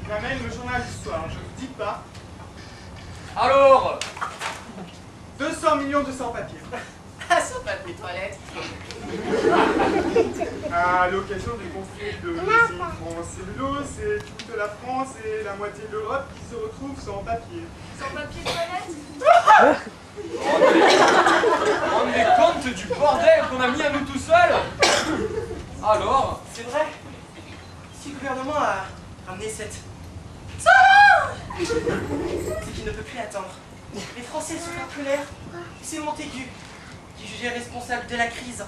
J'amène le journal du soir, je vous dis pas. Alors 200 millions de sans-papiers. Ah, sans papier toilette. À l'occasion du conflit de l'usine France-Cellulose, c'est toute la France et la moitié de l'Europe qui se retrouvent sans papier. Sans papier toilette? Vous rendez compte du bordel qu'on a mis à nous tout seuls? Alors C'est vrai. Si le gouvernement a ramené cette... c'est qu'il ne peut plus attendre. Les Français sont impopulaires. C'est Montaigu qui jugé responsable de la crise.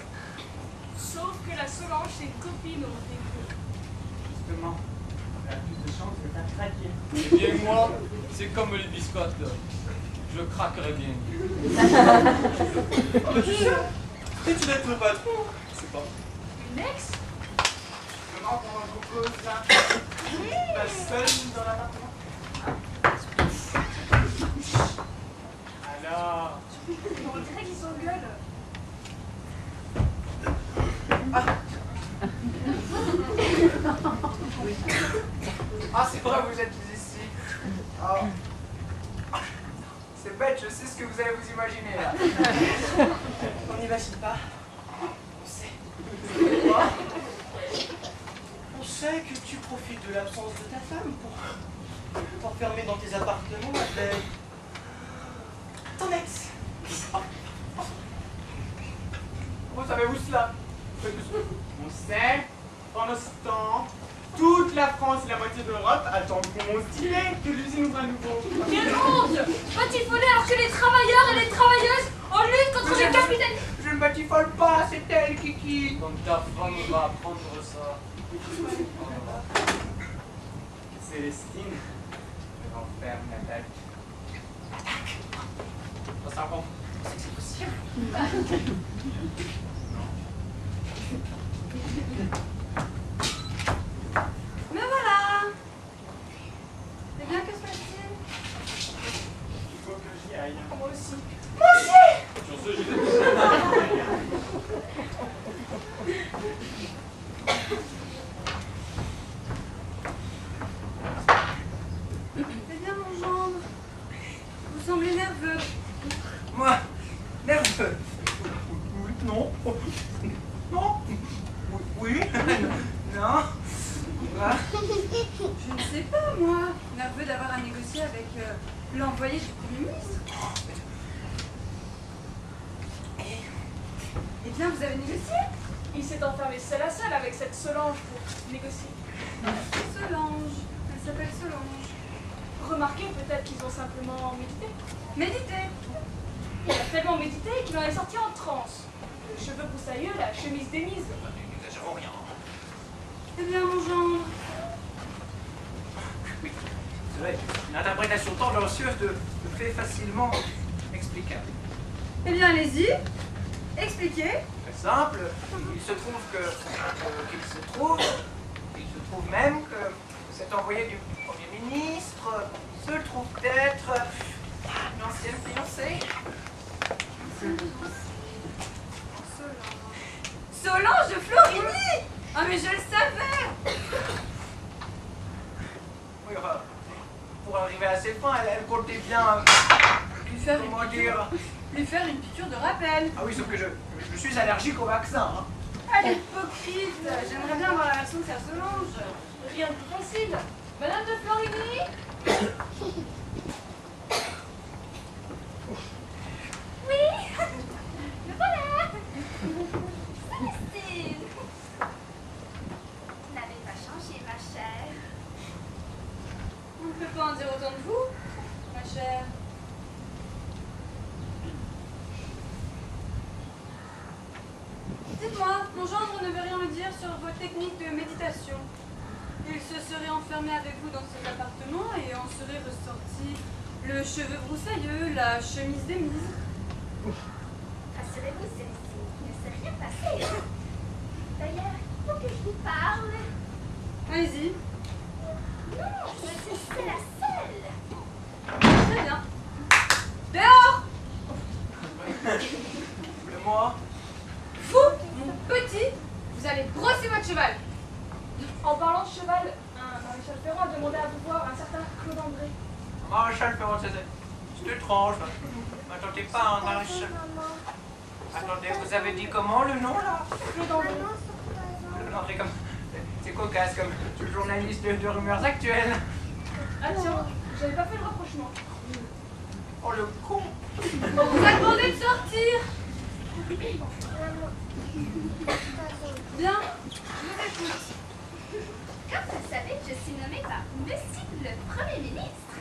Sauf que la Solange, c'est une copine au début. Justement, elle a plus de chances de faire craquer. Eh bien moi, c'est comme les biscottes. Je craquerai bien. Ah bah tu sais, et tu dois être le patron. C'est pas. Une ex? Comment on propose là? La seule dans l'appartement? Alors, On dirait qu'ils s'engueulent. Ah, c'est vrai, vous êtes ici. Ah. C'est bête, je sais ce que vous allez vous imaginer là. On n'imagine pas. On sait. Quoi? On sait que tu profites de l'absence de ta femme pour t'enfermer dans tes appartements avec ton ex. Comment savez-vous cela? on sait, pendant ce temps, toute la France et la moitié de l'Europe attendent qu'on se dîner, que l'usine ouvre à nouveau. Quelle honte! Batifoler alors que les travailleurs et les travailleuses en lutte contre les capitalistes. Je ne batifole pas, c'est elle qui... Donc ta femme va apprendre ça. Célestine, je renferme l'attaque. Ça rend. C'est possible. Me voilà. Eh bien, que se passe-t-il? Il faut que j'y aille. Moi aussi. Sur ce, j'y vais. Eh bien, mon gendre, vous semblez nerveux. Moi, nerveux. Oui, non. Non. Oui. Non. Quoi? Je ne sais pas, moi. Nerveux d'avoir à négocier avec l'envoyé du Premier ministre. Eh bien, vous avez négocié? Il s'est enfermé seul à seul avec cette Solange pour négocier. Solange. Elle s'appelle Solange. Remarquez peut-être qu'ils ont simplement médité. Méditez. Il a tellement médité qu'il en est sorti en transe. Les cheveux broussailleux, la chemise démise. N'exagérons rien. Eh bien, mon gendre. Oui, c'est vrai, une interprétation tendancieuse de faits facilement explicables. Eh bien, allez-y. Expliquez. Très simple, il se trouve même que cet envoyé du Premier ministre se trouve être une ancienne fiancée. Solange Florini. Ah, mais je le savais. Oui, enfin, pour arriver à ses fins, elle comptait bien, Lui faire comment une dire... une piqûre de rappel. Ah oui, sauf que je suis allergique au vaccin. Hein. Ah, l'hypocrite. J'aimerais bien avoir la version de sa Solange. Rien de plus facile. Madame de Florini? Oui, me voilà. Célestine, vous n'avez pas changé, ma chère. On ne peut pas en dire autant de vous, ma chère. Dites-moi, mon gendre ne veut rien me dire sur vos techniques de méditation. Il se serait enfermé avec vous dans cet appartement et en serait ressorti le cheveu broussailleux, la chemise démise. Rassurez-vous, Célestine, il ne s'est rien passé. D'ailleurs, il faut que je vous parle. Allez-y. Non, c'est la seule. Très bien. Dehors! Le moi, Vous, mon petit, vous allez brosser votre cheval. En parlant de cheval, un maréchal Ferrand a demandé à vous voir. Maréchal Ferrand, c'est étrange. M'attendez pas, un maréchal. Attendez, vous avez dit comment le nom là? Claude André. Claude André, comme. C'est cocasse, comme le journaliste de rumeurs actuelles. Ah tiens, j'avais pas fait le rapprochement. Oh le con! On vous a demandé de sortir. Bien, je vous écoute. Comme vous le savez, je suis nommée par Monsieur le Premier ministre.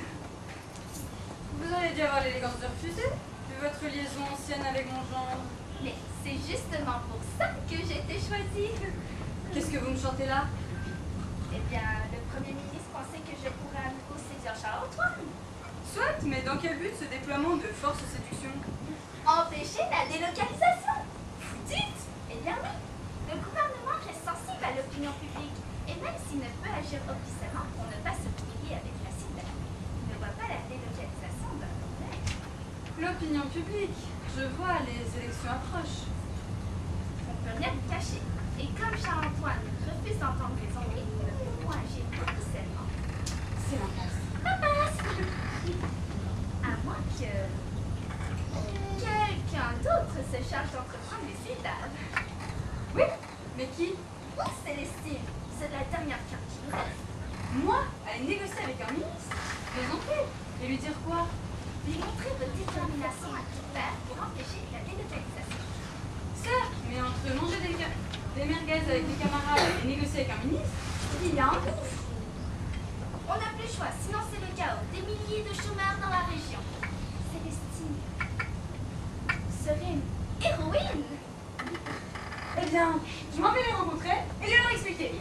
Vous auriez dû avoir l'élégance de refuser, vu votre liaison ancienne avec mon gendre. Mais c'est justement pour ça que j'ai été choisie. Qu'est-ce que vous me chantez là? Eh bien, le Premier ministre pensait que je pourrais à nouveau séduire Charles-Antoine. Soit, mais dans quel but ce déploiement de force séduction? Empêcher la délocalisation. Vous dites? Eh bien oui. Le gouvernement reste sensible à l'opinion publique. Et même s'il ne peut agir officiellement pour ne pas se plier avec la citoyenne, il ne voit pas la délocalisation d'un problème. L'opinion publique. Je vois, les élections approchent. On ne peut rien lui cacher. Et comme Charles-Antoine refuse d'entendre raison et nous ne pouvons agir officiellement, C'est l'impasse. impasse. À moins que quelqu'un d'autre se charge d'entreprendre les étapes. Oui, mais qui? Ou Célestine, c'est la dernière carte qui nous reste. Moi? Aller négocier avec un ministre? Plaisanter. Et lui dire quoi? Lui montrer votre détermination à tout faire pour empêcher la délocalisation. Certes, mais entre manger des merguez avec des camarades et négocier avec un ministre, Il y a un gouffre. On n'a plus le choix, sinon c'est le chaos. Des milliers de chômeurs dans la région. Célestine serait une héroïne. eh bien, je m'en vais les rencontrer et je vais leur expliquer.